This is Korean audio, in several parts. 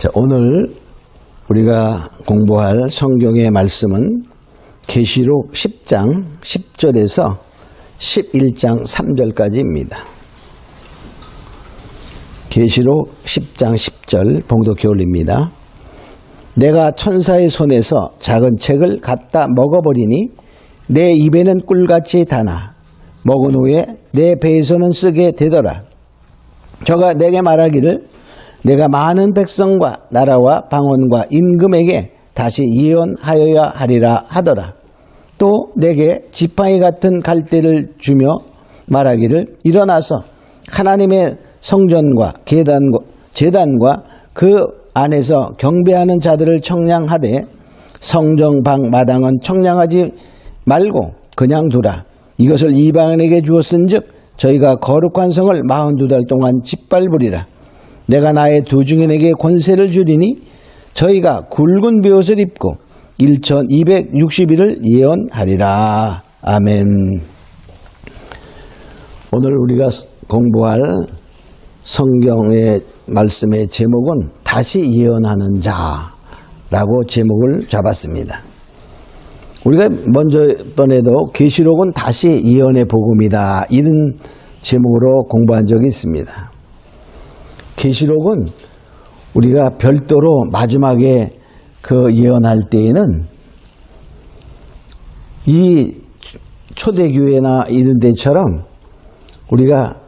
자, 오늘 우리가 공부할 성경의 말씀은 계시록 10장 10절에서 11장 3절까지입니다. 계시록 10장 10절 봉독해 올립니다. 내가 천사의 손에서 작은 책을 갖다 먹어버리니 내 입에는 꿀같이 다나 먹은 후에 내 배에서는 쓰게 되더라. 저가 내게 말하기를 내가 많은 백성과 나라와 방언과 임금에게 다시 예언하여야 하리라 하더라. 또 내게 지팡이 같은 갈대를 주며 말하기를 일어나서 하나님의 성전과 제단과 그 안에서 경배하는 자들을 청량하되 성정 방 마당은 청량하지 말고 그냥 두라. 이것을 이방인에게 주었은즉 저희가 거룩한 성을 42달 동안 짓밟으리라. 내가 나의 두 증인에게 권세를 주리니 저희가 굵은 베옷을 입고 1260일을 예언하리라. 아멘. 오늘 우리가 공부할 성경의 말씀의 제목은 다시 예언하는 자라고 제목을 잡았습니다. 우리가 번에도 계시록은 다시 예언의 복음이다 이런 제목으로 공부한 적이 있습니다. 계시록은 우리가 별도로 마지막에 그 예언할 때에는 이 초대교회나 이런 데처럼 우리가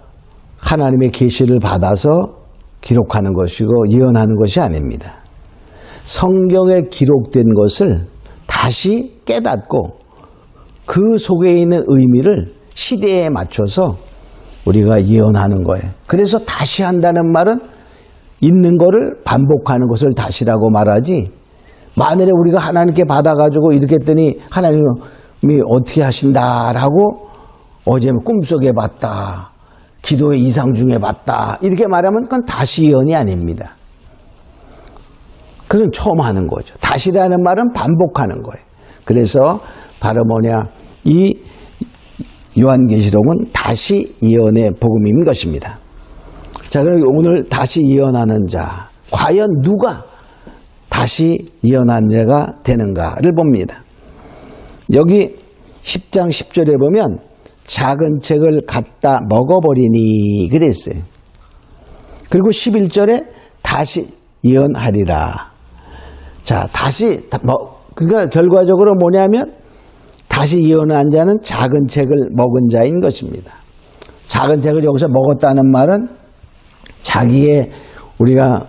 하나님의 계시를 받아서 기록하는 것이고 예언하는 것이 아닙니다. 성경에 기록된 것을 다시 깨닫고 그 속에 있는 의미를 시대에 맞춰서 우리가 예언하는 거예요. 그래서 다시 한다는 말은 있는 거를 반복하는 것을 다시라고 말하지, 만일에 우리가 하나님께 받아가지고 이렇게 했더니 하나님이 어떻게 하신다라고 어제 꿈속에 봤다, 기도의 이상 중에 봤다 이렇게 말하면 그건 다시 예언이 아닙니다. 그건 처음 하는 거죠. 다시라는 말은 반복하는 거예요. 그래서 바로 뭐냐, 이 요한계시록은 다시 예언의 복음인 것입니다. 자, 그럼 오늘 다시 예언하는 자, 과연 누가 다시 예언한 자가 되는가를 봅니다. 여기 10장 10절에 보면 작은 책을 갖다 먹어버리니 그랬어요. 그리고 11절에 다시 예언하리라. 자, 다시 그러니까 결과적으로 뭐냐면 다시 예언한 자는 작은 책을 먹은 자인 것입니다. 작은 책을 여기서 먹었다는 말은 자기의 우리가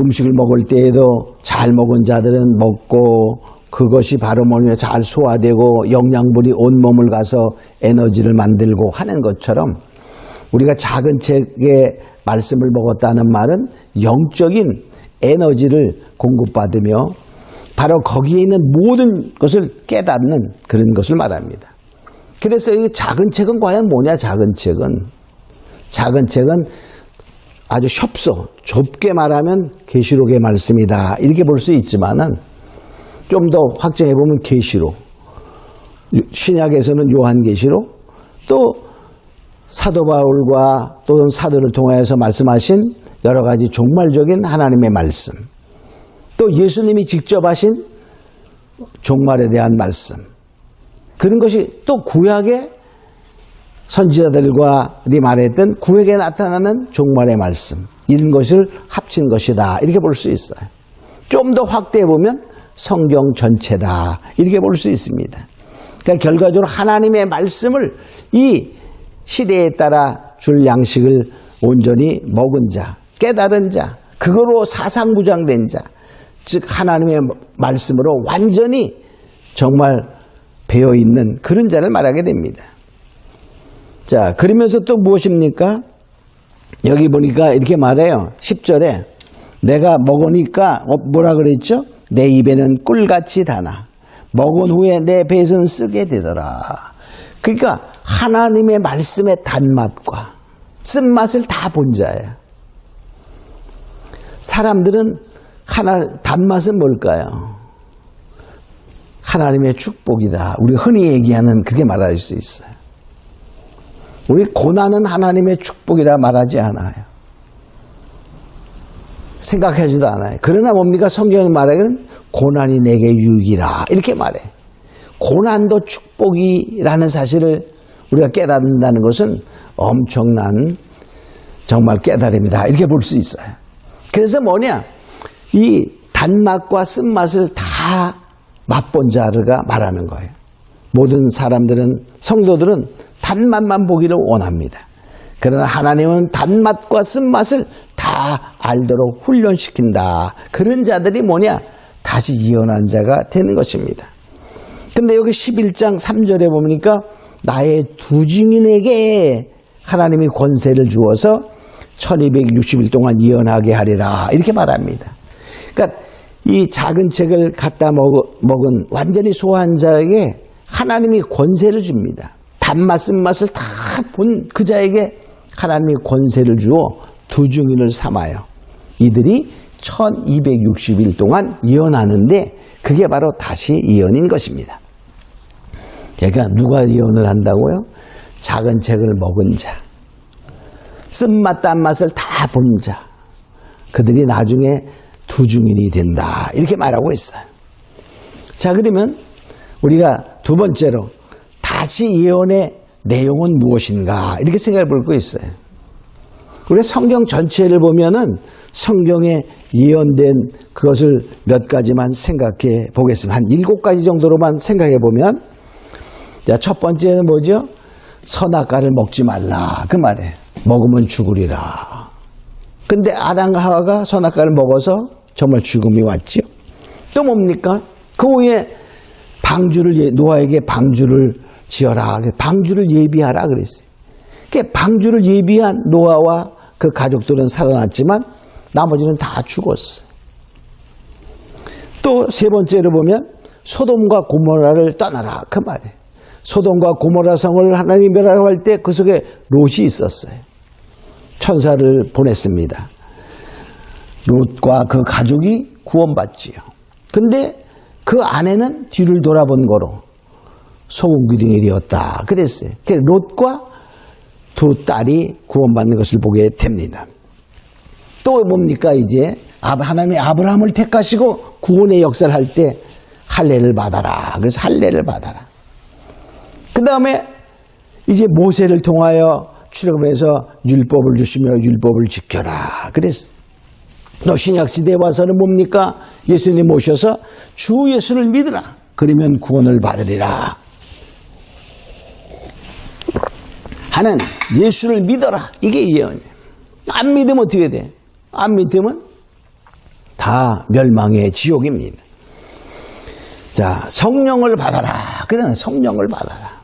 음식을 먹을 때에도 잘 먹은 자들은 먹고 그것이 바로 뭐냐 잘 소화되고 영양분이 온몸을 가서 에너지를 만들고 하는 것처럼 우리가 작은 책의 말씀을 먹었다는 말은 영적인 에너지를 공급받으며 바로 거기에 있는 모든 것을 깨닫는 그런 것을 말합니다. 그래서 이 작은 책은 과연 뭐냐? 작은 책은 아주 좁게 말하면 계시록의 말씀이다 이렇게 볼 수 있지만은 좀 더 확장해 보면 계시록, 신약에서는 요한계시록, 또 사도 바울과 또는 사도를 통하여서 말씀하신 여러 가지 종말적인 하나님의 말씀, 또 예수님이 직접 하신 종말에 대한 말씀, 그런 것이 또 구약의 선지자들과 말했던 구약에 나타나는 종말의 말씀, 이런 것을 합친 것이다 이렇게 볼 수 있어요. 좀 더 확대해 보면 성경 전체다 이렇게 볼 수 있습니다. 그러니까 결과적으로 하나님의 말씀을 이 시대에 따라 줄 양식을 온전히 먹은 자, 깨달은 자, 그거로 사상구장된 자, 즉 하나님의 말씀으로 완전히 정말 배어있는 그런 자를 말하게 됩니다. 자, 그러면서 또 무엇입니까? 여기 보니까 이렇게 말해요. 10절에 내가 먹으니까 뭐라 그랬죠? 내 입에는 꿀같이 다나 먹은 후에 내 배에서는 쓰게 되더라. 그러니까 하나님의 말씀의 단맛과 쓴맛을 다 본 자예요. 사람들은 단맛은 뭘까요? 하나님의 축복이다. 우리 흔히 얘기하는 그렇게 말할 수 있어요. 우리 고난은 하나님의 축복이라 말하지 않아요. 생각하지도 않아요. 그러나 뭡니까? 성경이 말하기는 고난이 내게 유익이라 이렇게 말해. 고난도 축복이라는 사실을 우리가 깨닫는다는 것은 엄청난 정말 깨달음이다 이렇게 볼 수 있어요. 그래서 뭐냐, 이 단맛과 쓴맛을 다 맛본 자가 말하는 거예요. 모든 사람들은, 성도들은 단맛만 보기를 원합니다. 그러나 하나님은 단맛과 쓴맛을 다 알도록 훈련시킨다. 그런 자들이 뭐냐, 다시 이어난 자가 되는 것입니다. 근데 여기 11장 3절에 보니까 나의 두 증인에게 하나님이 권세를 주어서 1260일 동안 이어나게 하리라 이렇게 말합니다. 그러니까 이 작은 책을 갖다 먹은 완전히 소화한 자에게 하나님이 권세를 줍니다. 단맛 쓴맛을 다 본 그 자에게 하나님이 권세를 주어 두 증인을 삼아요. 이들이 1260일 동안 이어나는데 그게 바로 다시 이언인 것입니다. 그러니까 누가 이언을 한다고요? 작은 책을 먹은 자, 쓴맛 단맛을 다 본 자, 그들이 나중에 두 증인이 된다 이렇게 말하고 있어요. 자, 그러면 우리가 두 번째로 다시 예언의 내용은 무엇인가 이렇게 생각해 볼 거 있어요. 우리가 성경 전체를 보면은 성경에 예언된 그것을 몇 가지만 생각해 보겠습니다. 한 7가지 정도로만 생각해 보면, 자, 첫 번째는 뭐죠? 선악과를 먹지 말라 그 말이에요. 먹으면 죽으리라. 근데 아담과 하와가 선악과를 먹어서 정말 죽음이 왔죠. 또 뭡니까? 그 후에 노아에게 방주를 지어라, 방주를 예비하라 그랬어요. 방주를 예비한 노아와 그 가족들은 살아났지만 나머지는 다 죽었어요. 또 세 번째로 보면 소돔과 고모라를 떠나라 그 말이에요. 소돔과 고모라 성을 하나님이 멸하할 때 그 속에 롯이 있었어요. 천사를 보냈습니다. 롯과 그 가족이 구원받지요. 근데 그 아내는 뒤를 돌아본 거로 소금기둥이 되었다 그랬어요. 롯과 두 딸이 구원받는 것을 보게 됩니다. 또 뭡니까? 이제 하나님이 아브라함을 택하시고 구원의 역사를 할 때 할례를 받아라. 그래서 할례를 받아라. 그 다음에 이제 모세를 통하여 출애굽해서 율법을 주시며 율법을 지켜라 그랬어요. 또 신약시대에 와서는 뭡니까? 예수님 모셔서 주 예수를 믿으라. 그러면 구원을 받으리라 하는, 예수를 믿어라 이게 예언이에요. 안 믿으면 어떻게 돼? 안 믿으면 다 멸망의 지옥입니다. 자, 성령을 받아라. 그냥 성령을 받아라.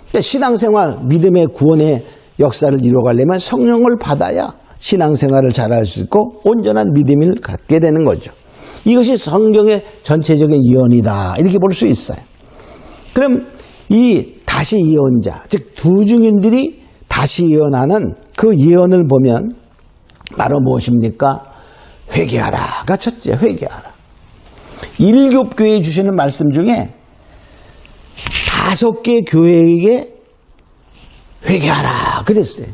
그러니까 신앙생활, 믿음의 구원의 역사를 이루어가려면 성령을 받아야 신앙생활을 잘할 수 있고 온전한 믿음을 갖게 되는 거죠. 이것이 성경의 전체적인 예언이다 이렇게 볼 수 있어요. 그럼 이 다시 예언자, 즉 두 증인들이 다시 예언하는 그 예언을 보면 바로 무엇입니까? 회개하라가 첫째, 회개하라. 7교회에 주시는 말씀 중에 5개 교회에게 회개하라 그랬어요.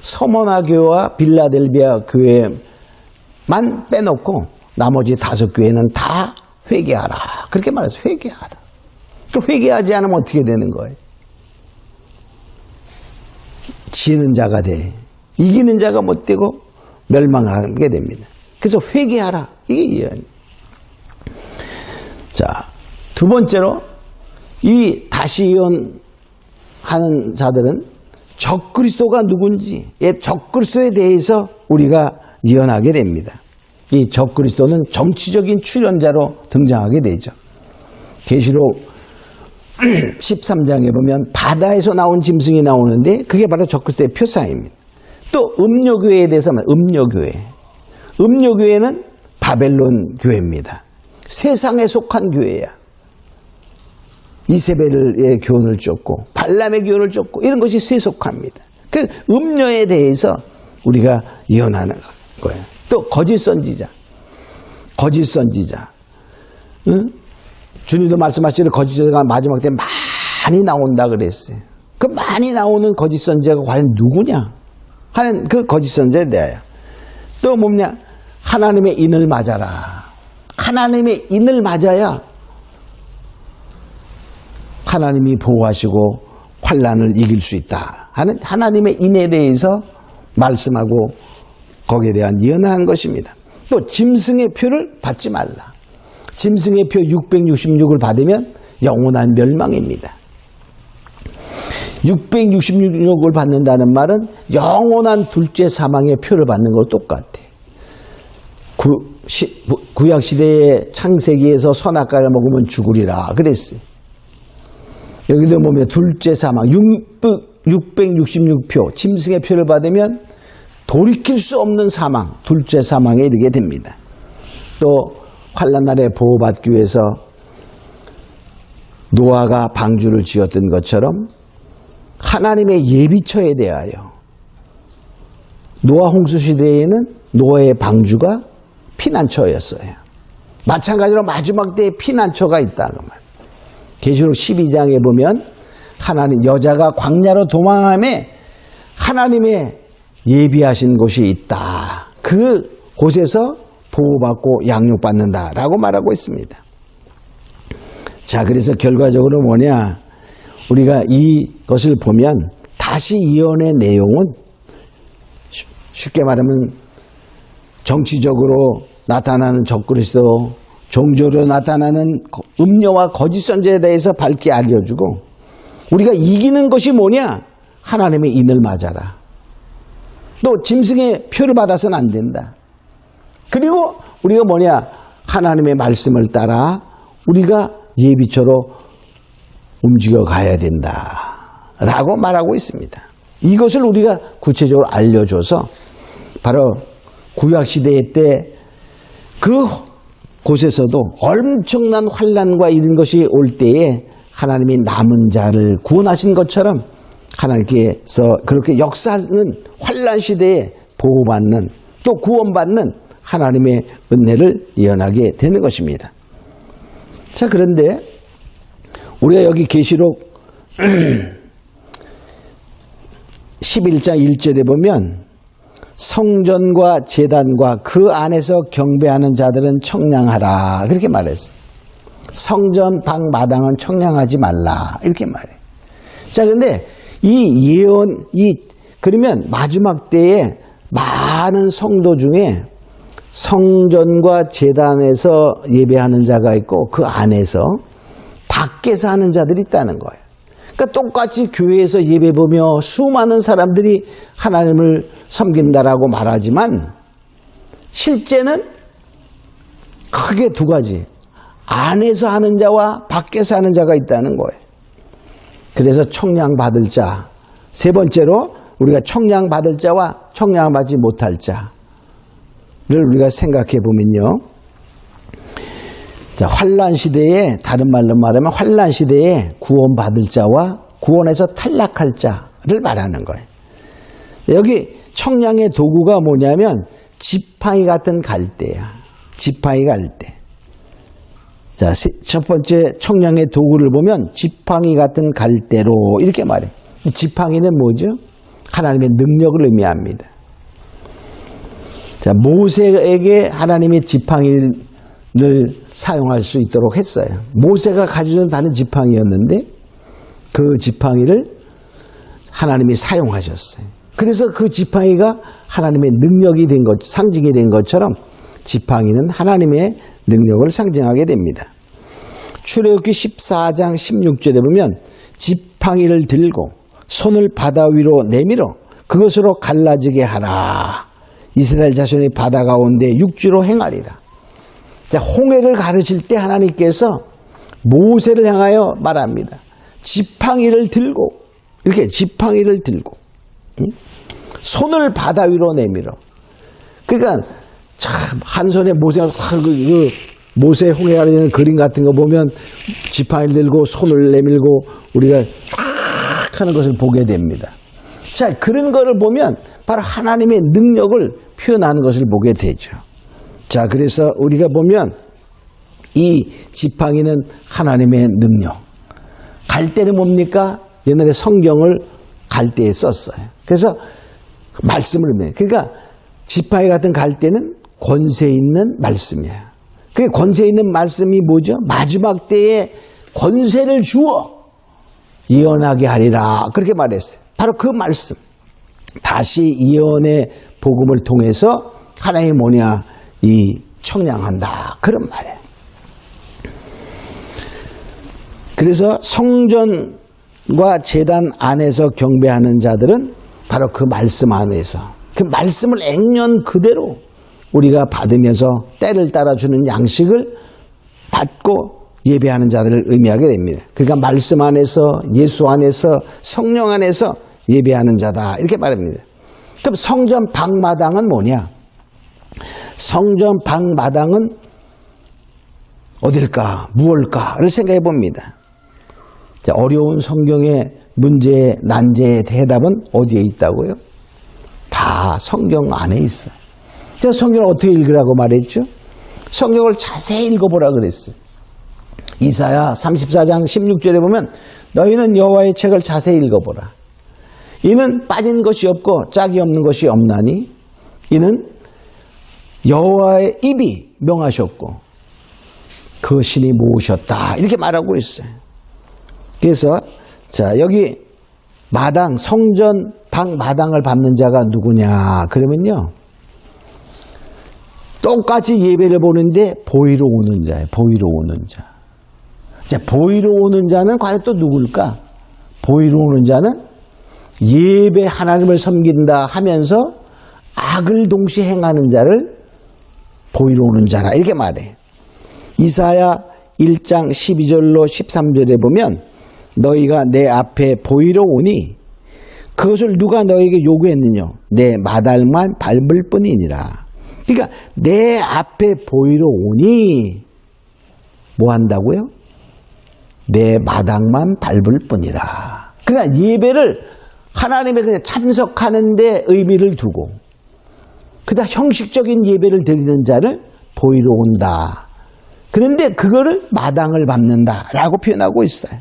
서머나 교회와 빌라델비아 교회만 빼놓고 나머지 5교회는 다 회개하라 그렇게 말했어요. 회개하라. 회개하지 않으면 어떻게 되는 거예요? 지는 자가 돼. 이기는 자가 못 되고 멸망하게 됩니다. 그래서 회개하라. 이게 예언이에요. 자, 두 번째로 이 다시 예언하는 자들은 적그리스도가 누군지, 적그리스도에 대해서 우리가 예언하게 됩니다. 이 적그리스도는 정치적인 출연자로 등장하게 되죠. 계시록 13장에 보면 바다에서 나온 짐승이 나오는데 그게 바로 적그리스도의 표상입니다. 또 음료교회에 대해서 음료교회. 음료교회는 바벨론 교회입니다. 세상에 속한 교회야. 이세벨의 교훈을 쫓고 발람의 교훈을 쫓고 이런 것이 세속합니다. 그 음료에 대해서 우리가 예언하는 거예요. 또 거짓 선지자. 응? 주님도 말씀하시기를 거짓 선지자가 마지막 때 많이 나온다 그랬어요. 그 많이 나오는 거짓 선지자가 과연 누구냐 하는 그 거짓 선지자에 대하여. 또 뭐냐? 하나님의 인을 맞아라. 하나님의 인을 맞아야 하나님이 보호하시고 환난을 이길 수 있다 하는 하나님의 인에 대해서 말씀하고 거기에 대한 예언을 한 것입니다. 또 짐승의 표를 받지 말라. 짐승의 표 666을 받으면 영원한 멸망입니다. 666을 받는다는 말은 영원한 둘째 사망의 표를 받는 것 똑같아. 구약시대의 창세기에서 선악과를 먹으면 죽으리라 그랬어요. 여기도 보면 둘째 사망 666표 짐승의 표를 받으면 돌이킬 수 없는 사망 둘째 사망에 이르게 됩니다. 또 환난날에 보호받기 위해서 노아가 방주를 지었던 것처럼 하나님의 예비처에 대하여 노아 홍수 시대에는 노아의 방주가 피난처였어요. 마찬가지로 마지막 때에 피난처가 있다는 말. 계시록 12장에 보면 하나님 여자가 광야로 도망함에 하나님의 예비하신 곳이 있다. 그 곳에서 보호받고 양육받는다라고 말하고 있습니다. 자, 그래서 결과적으로 뭐냐? 우리가 이것을 보면 다시 예언의 내용은 쉽게 말하면 정치적으로 나타나는 적그리스도, 종교로 나타나는 음녀와 거짓 선지자에 대해서 밝게 알려주고 우리가 이기는 것이 뭐냐? 하나님의 인을 맞아라. 또 짐승의 표를 받아서는 안 된다. 그리고 우리가 뭐냐? 하나님의 말씀을 따라 우리가 예비처로 움직여 가야 된다 라고 말하고 있습니다. 이것을 우리가 구체적으로 알려줘서 바로 구약시대 때 그 곳에서도 엄청난 환난과 이런 것이 올 때에 하나님이 남은 자를 구원하신 것처럼 하나님께서 그렇게 역사하는 환난 시대에 보호받는 또 구원받는 하나님의 은혜를 예언하게 되는 것입니다. 자, 그런데 우리가 여기 계시록 11장 1절에 보면 성전과 제단과 그 안에서 경배하는 자들은 청량하라 그렇게 말했어요. 성전 방 마당은 청량하지 말라 이렇게 말해. 자, 그런데 이 예언 그러면 마지막 때에 많은 성도 중에 성전과 제단에서 예배하는 자가 있고 그 안에서 밖에서 하는 자들이 있다는 거예요. 그러니까 똑같이 교회에서 예배 보며 수많은 사람들이 하나님을 섬긴다라고 말하지만 실제는 크게 두 가지. 안에서 하는 자와 밖에서 하는 자가 있다는 거예요. 그래서 청량받을 자. 세 번째로 우리가 청량받을 자와 청량받지 못할 자를 우리가 생각해 보면요. 자, 환난 시대에 다른 말로 말하면 환난 시대에 구원받을 자와 구원에서 탈락할 자를 말하는 거예요. 여기 청량의 도구가 뭐냐면 지팡이 같은 갈대야. 지팡이 갈대. 자, 첫 번째 청량의 도구를 보면 지팡이 같은 갈대로 이렇게 말해. 지팡이는 뭐죠? 하나님의 능력을 의미합니다. 자, 모세에게 하나님의 지팡이를 사용할 수 있도록 했어요. 모세가 가지고 다른 지팡이였는데 그 지팡이를 하나님이 사용하셨어요. 그래서 그 지팡이가 하나님의 능력이 된 것, 상징이 된 것처럼 지팡이는 하나님의 능력을 상징하게 됩니다. 출애굽기 14장 16절에 보면 지팡이를 들고 손을 바다 위로 내밀어 그것으로 갈라지게 하라. 이스라엘 자손이 바다 가운데 육지로 행하리라. 자, 홍해를 가르칠 때 하나님께서 모세를 향하여 말합니다. 지팡이를 들고 이렇게 지팡이를 들고 손을 바다 위로 내밀어. 그러니까 참 한 손에 모세가 모세 홍해 가르치는 그림 같은 거 보면 지팡이를 들고 손을 내밀고 우리가 쫙 하는 것을 보게 됩니다. 자, 그런 거를 보면 바로 하나님의 능력을 표현하는 것을 보게 되죠. 자, 그래서 우리가 보면 이 지팡이는 하나님의 능력. 갈대는 뭡니까? 옛날에 성경을 갈대에 썼어요. 그래서 말씀을, 그러니까 지팡이 같은 갈대는 권세 있는 말씀이야. 그 권세 있는 말씀이 뭐죠? 마지막 때에 권세를 주어 예언하게 하리라. 그렇게 말했어요. 바로 그 말씀. 다시 예언의 복음을 통해서 하나님이 뭐냐? 이 청량한다. 그런 말이에요. 그래서 성전과 제단 안에서 경배하는 자들은 바로 그 말씀 안에서 그 말씀을 액면 그대로 우리가 받으면서 때를 따라주는 양식을 받고 예배하는 자들을 의미하게 됩니다. 그러니까 말씀 안에서 예수 안에서 성령 안에서 예배하는 자다 이렇게 말합니다. 그럼 성전 방마당은 뭐냐? 성전 방마당은 어딜까? 무엇일까를 생각해 봅니다. 자, 어려운 성경의 문제의 난제의 대답은 어디에 있다고요? 다 성경 안에 있어요. 제가 성경을 어떻게 읽으라고 말했죠? 성경을 자세히 읽어보라 그랬어요. 이사야 34장 16절에 보면 너희는 여호와의 책을 자세히 읽어보라. 이는 빠진 것이 없고 짝이 없는 것이 없나니 이는 여호와의 입이 명하셨고 그 신이 모으셨다. 이렇게 말하고 있어요. 그래서 자 여기 마당 성전 방 마당을 밟는 자가 누구냐 그러면요 똑같이 예배를 보는데 보이러 오는 자예요. 보이러 오는 자. 자 보이러 오는 자는 과연 또 누굴까? 보이러 오는 자는 예배 하나님을 섬긴다 하면서 악을 동시에 행하는 자를 보이러 오는 자라 이렇게 말해. 이사야 1장 12절로 13절에 보면 너희가 내 앞에 보이러 오니 그것을 누가 너에게 요구했느냐? 내 마당만 밟을 뿐이니라. 그러니까 내 앞에 보이러 오니 뭐 한다고요? 내 마당만 밟을 뿐이라. 그러니까 예배를 하나님의 그냥 참석하는 데 의미를 두고 그다음 형식적인 예배를 드리는 자를 보이러 온다. 그런데 그거를 마당을 밟는다라고 표현하고 있어요.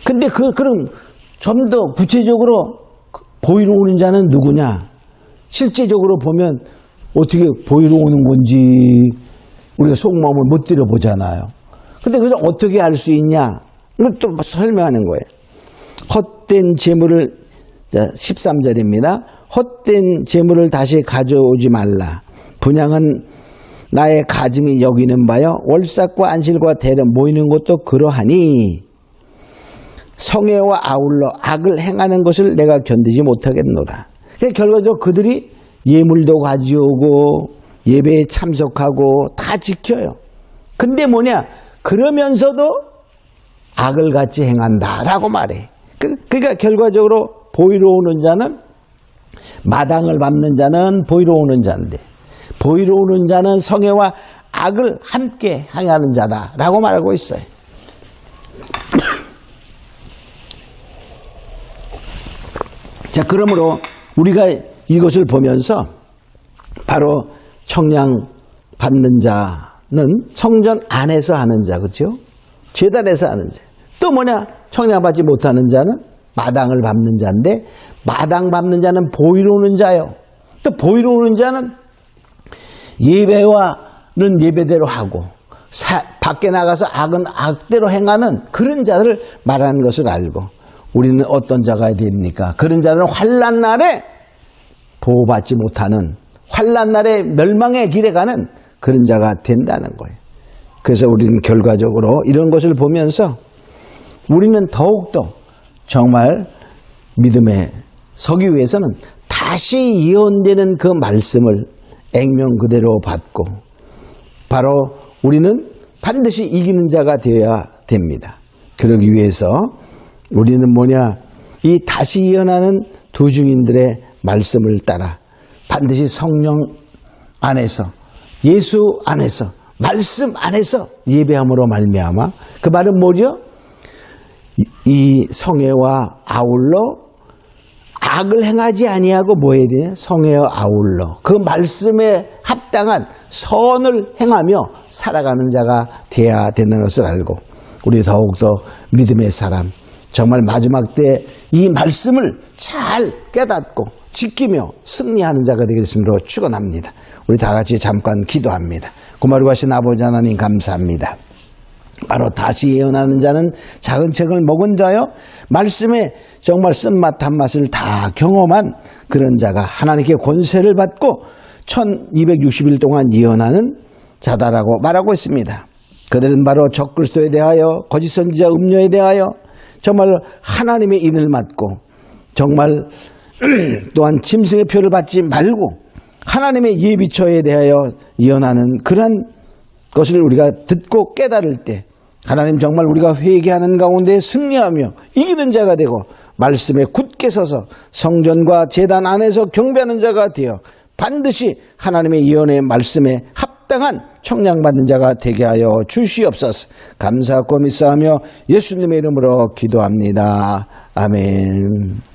근데 그럼 좀 더 구체적으로 보이러 오는 자는 누구냐? 실제적으로 보면 어떻게 보이러 오는 건지 우리가 속마음을 못 들여보잖아요. 근데 그래서 어떻게 알 수 있냐? 이걸 또 설명하는 거예요. 헛된 재물을 13절입니다. 헛된 재물을 다시 가져오지 말라. 분향은 나의 가증이 여기는 바여 월삭과 안실과 대려 모이는 것도 그러하니 성애와 아울러 악을 행하는 것을 내가 견디지 못하겠노라. 그러니까 결과적으로 그들이 예물도 가져오고 예배에 참석하고 다 지켜요. 근데 뭐냐? 그러면서도 악을 같이 행한다라고 말해. 그러니까 결과적으로 보이러 오는 자는 마당을 밟는 자는 보이러 오는 자인데 보이러 오는 자는 성애와 악을 함께 행하는 자다라고 말하고 있어요. 자, 그러므로 우리가 이것을 보면서 바로 청량 받는 자는 성전 안에서 하는 자, 그렇죠? 제단에서 하는 자. 또 뭐냐? 청량받지 못하는 자는 마당을 밟는 자인데 마당 밟는 자는 보이러 오는 자요. 또 보이러 오는 자는 예배와는 예배대로 하고 밖에 나가서 악은 악대로 행하는 그런 자들을 말하는 것을 알고 우리는 어떤 자가 됩니까? 그런 자들은 환난 날에 보호받지 못하는 환난 날에 멸망의 길에 가는 그런 자가 된다는 거예요. 그래서 우리는 결과적으로 이런 것을 보면서 우리는 더욱더 정말 믿음에 서기 위해서는 다시 예언되는 그 말씀을 액면 그대로 받고 바로 우리는 반드시 이기는 자가 되어야 됩니다. 그러기 위해서 우리는 뭐냐? 이 다시 예언하는 두 증인들의 말씀을 따라 반드시 성령 안에서 예수 안에서 말씀 안에서 예배함으로 말미암아 그 말은 뭐죠? 이 성애와 아울러 악을 행하지 아니하고 뭐 해야 되냐? 성애와 아울러 그 말씀에 합당한 선을 행하며 살아가는 자가 되어야 된다는 것을 알고 우리 더욱더 믿음의 사람 정말 마지막 때 이 말씀을 잘 깨닫고 지키며 승리하는 자가 되겠음으로 축원합니다. 우리 다 같이 잠깐 기도합니다. 고마워하신 아버지 하나님 감사합니다. 바로 다시 예언하는 자는 작은 책을 먹은 자요, 말씀에 정말 쓴맛 단맛을 다 경험한 그런 자가 하나님께 권세를 받고 1260일 동안 예언하는 자다라고 말하고 있습니다. 그들은 바로 적그리스도에 대하여, 거짓 선지자 음료에 대하여 정말 하나님의 인을 맡고, 정말 또한 짐승의 표를 받지 말고 하나님의 예비처에 대하여 예언하는 그러한 것을 우리가 듣고 깨달을 때 하나님 정말 우리가 회개하는 가운데 승리하며 이기는 자가 되고 말씀에 굳게 서서 성전과 제단 안에서 경배하는 자가 되어 반드시 하나님의 예언의 말씀에 합당한 청량받는 자가 되게 하여 주시옵소서. 감사하고 믿사하며 예수님의 이름으로 기도합니다. 아멘.